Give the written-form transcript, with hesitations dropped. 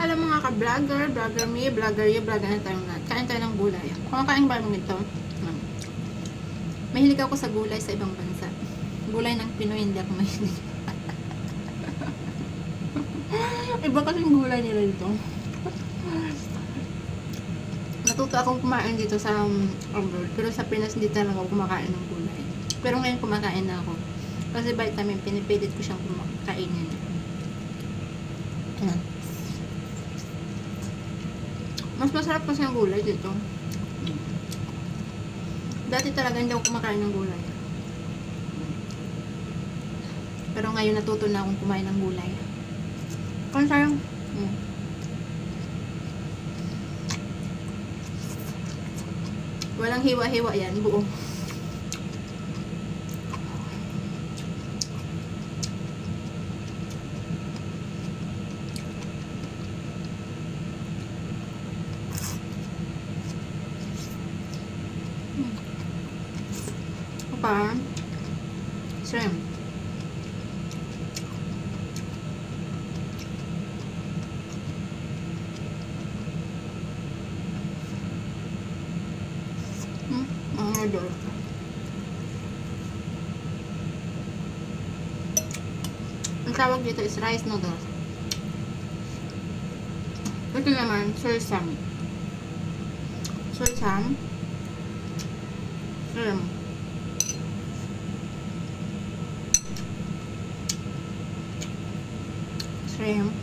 Alam mga ka-vlogger, vlogger me, vlogger you, vlogger na tayong lahat. Kain tayo ng gulay. Kumakain ba mo nito? Mahilig ako sa gulay sa ibang bansa. Gulay ng Pinoy, hindi ako mahilig. Iba kasing gulay nila dito. Natuto akong kumain dito sa abroad. Pero sa Pinas hindi talaga ako kumakain ng gulay. Pero ngayon kumakain na ako. Kasi vitamin, pinipilit ko siyang kainin. Ayan. Mas masarap kasi ang gulay dito. Dati talaga hindi ako kumakain ng gulay. Pero ngayon natuto na akong kumain ng gulay. Kung sayang. Walang hiwa-hiwa yan. Buo. Pa shrimp. Ang idol. Ang tawag dito is rice noodles. Ito naman, sursam. Sursam. Shrimp. Shrimp.